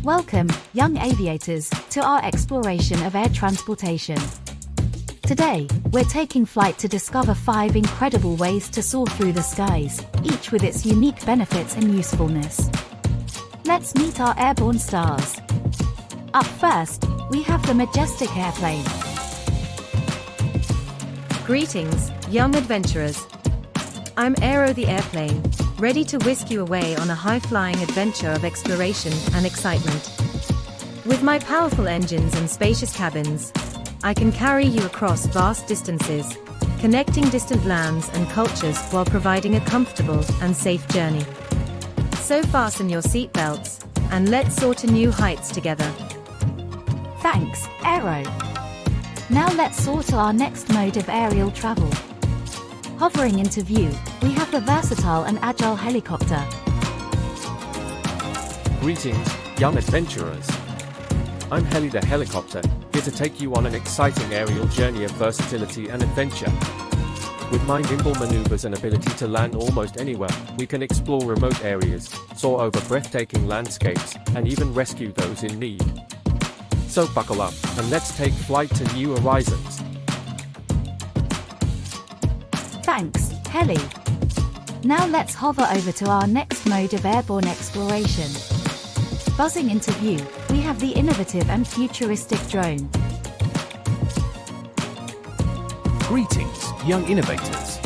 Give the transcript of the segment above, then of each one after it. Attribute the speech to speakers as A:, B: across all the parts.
A: Welcome, young aviators, to our exploration of air transportation. Today, we're taking flight to discover 5 incredible ways to soar through the skies, each with its unique benefits and usefulness. Let's meet our airborne stars. Up first, we have the majestic airplane.
B: Greetings, young adventurers. I'm Aero the airplane, ready to whisk you away on a high-flying adventure of exploration and excitement. With my powerful engines and spacious cabins, I can carry you across vast distances, connecting distant lands and cultures while providing a comfortable and safe journey. So fasten your seatbelts, and let's soar to new heights together.
A: Thanks, Aero. Now let's soar to our next mode of aerial travel. Hovering into view, we have the versatile and agile helicopter.
C: Greetings, young adventurers. I'm Heli the helicopter, here to take you on an exciting aerial journey of versatility and adventure. With my nimble maneuvers and ability to land almost anywhere, we can explore remote areas, soar over breathtaking landscapes, and even rescue those in need. So buckle up, and let's take flight to new horizons.
A: Thanks, Heli. Now let's hover over to our next mode of airborne exploration. Buzzing into view, we have the innovative and futuristic drone.
D: Greetings, young innovators.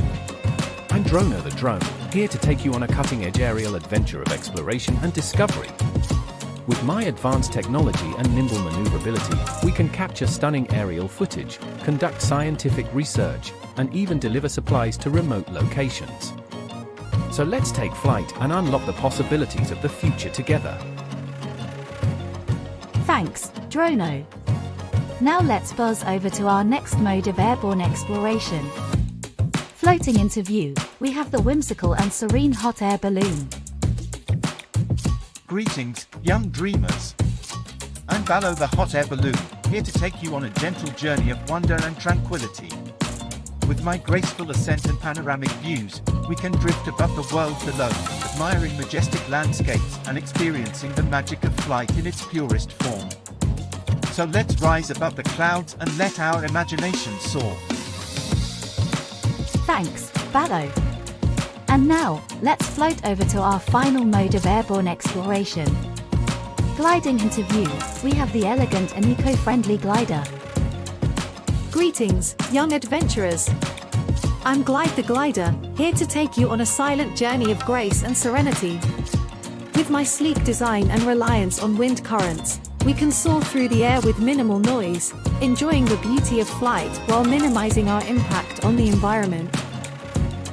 D: I'm Drono the drone, here to take you on a cutting-edge aerial adventure of exploration and discovery. With my advanced technology and nimble maneuverability, we can capture stunning aerial footage, conduct scientific research, and even deliver supplies to remote locations. So let's take flight and unlock the possibilities of the future together.
A: Thanks, Drono. Now let's buzz over to our next mode of airborne exploration. Floating into view, we have the whimsical and serene hot air balloon.
E: Greetings, young dreamers. I'm Ballo the hot air balloon, here to take you on a gentle journey of wonder and tranquility. With my graceful ascent and panoramic views, we can drift above the world below, admiring majestic landscapes and experiencing the magic of flight in its purest form. So let's rise above the clouds and let our imagination soar.
A: Thanks, Ballo. And now, let's float over to our final mode of airborne exploration. Gliding into view, we have the elegant and eco-friendly glider.
F: Greetings, young adventurers. I'm Glide the glider, here to take you on a silent journey of grace and serenity. With my sleek design and reliance on wind currents, we can soar through the air with minimal noise, enjoying the beauty of flight while minimizing our impact on the environment.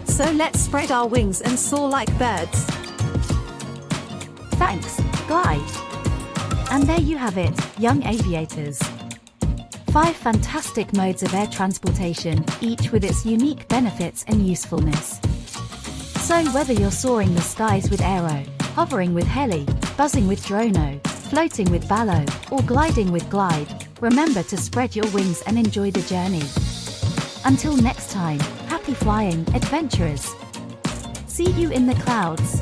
F: So let's spread our wings and soar like birds.
A: Thanks, Glide. And there you have it, young aviators. 5 fantastic modes of air transportation, each with its unique benefits and usefulness. So whether you're soaring the skies with Aero, hovering with Heli, buzzing with Drono, floating with Ballo, or gliding with Glide, remember to spread your wings and enjoy the journey. Until next time, happy flying, adventurers. See you in the clouds.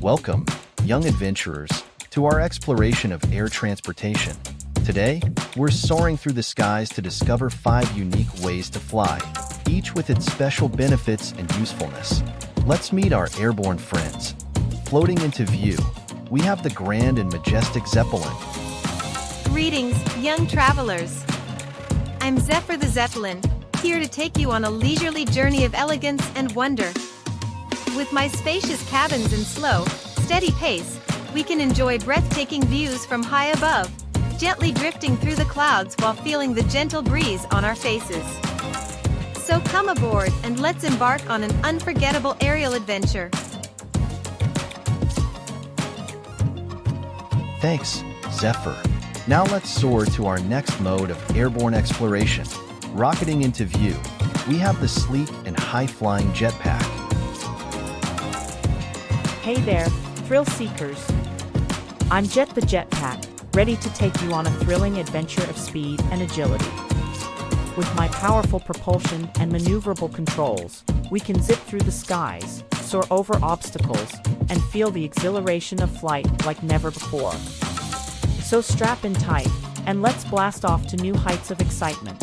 G: Welcome, young adventurers, to our exploration of air transportation. Today, we're soaring through the skies to discover 5 unique ways to fly, each with its special benefits and usefulness. Let's meet our airborne friends. Floating into view, we have the grand and majestic Zeppelin.
B: Greetings, young travelers. I'm Zephyr the Zeppelin, here to take you on a leisurely journey of elegance and wonder. With my spacious cabins and slow, steady pace, we can enjoy breathtaking views from high above, gently drifting through the clouds while feeling the gentle breeze on our faces. So come aboard and let's embark on an unforgettable aerial adventure.
G: Thanks, Zephyr. Now let's soar to our next mode of airborne exploration. Rocketing into view, we have the sleek and high-flying Jetpack.
H: Hey there, thrill seekers. I'm Jet the Jetpack, ready to take you on a thrilling adventure of speed and agility. With my powerful propulsion and maneuverable controls, we can zip through the skies, soar over obstacles, and feel the exhilaration of flight like never before. So strap in tight, and let's blast off to new heights of excitement.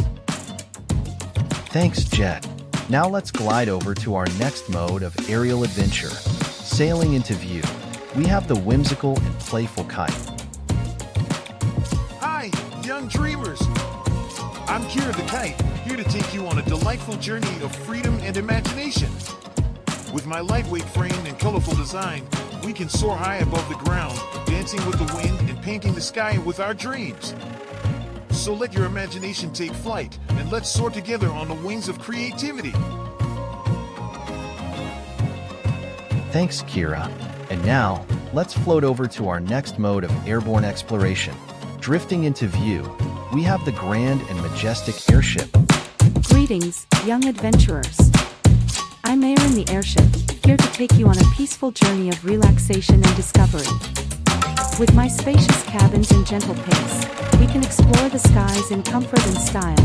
G: Thanks, Jet. Now let's glide over to our next mode of aerial adventure. Sailing into view, we have the whimsical and playful kite.
I: Hi, young dreamers! I'm Kira the Kite, here to take you on a delightful journey of freedom and imagination. With my lightweight frame and colorful design, we can soar high above the ground, dancing with the wind and painting the sky with our dreams. So let your imagination take flight, and let's soar together on the wings of creativity.
G: Thanks, Kira. And now, let's float over to our next mode of airborne exploration. Drifting into view, we have the grand and majestic airship.
F: Greetings, young adventurers. I'm Aaron the airship, here to take you on a peaceful journey of relaxation and discovery. With my spacious cabins and gentle pace, we can explore the skies in comfort and style,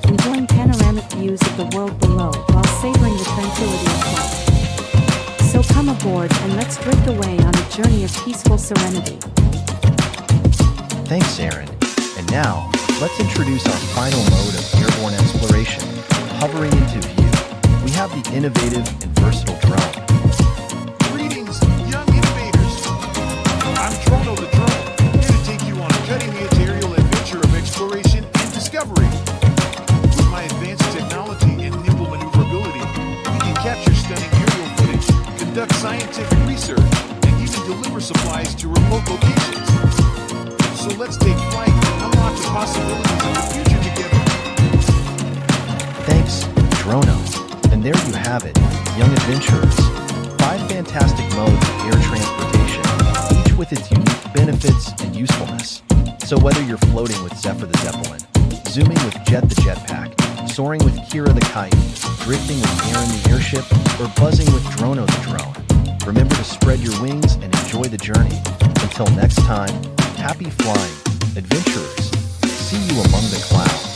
F: enjoying panoramic views of the world below while savoring the tranquility of flight. So come aboard and let's drift away on a journey of peaceful serenity.
G: Thanks, Aaron. And now, let's introduce our final mode of airborne exploration. Hovering into view, we have the innovative and versatile drone.
I: Greetings, young innovators! I'm Drono the Drone, here to take you on a cutting-edge aerial adventure of exploration and discovery. With my advanced technology and nimble maneuverability, we can capture stunning aerial footage, conduct scientific research, and even deliver supplies to remote locations. So let's take flight and unlock the possibilities of the future together.
G: Thanks, Drono. And there you have it, young adventurers. 5 fantastic modes of air transportation, each with its unique benefits and usefulness. So whether you're floating with Zephyr the Zeppelin, zooming with Jet the Jetpack, soaring with Kira the Kite, drifting with Aaron the airship, or buzzing with Drono the drone, remember to spread your wings and enjoy the journey. Until next time, happy flying, adventurers. See you among the clouds.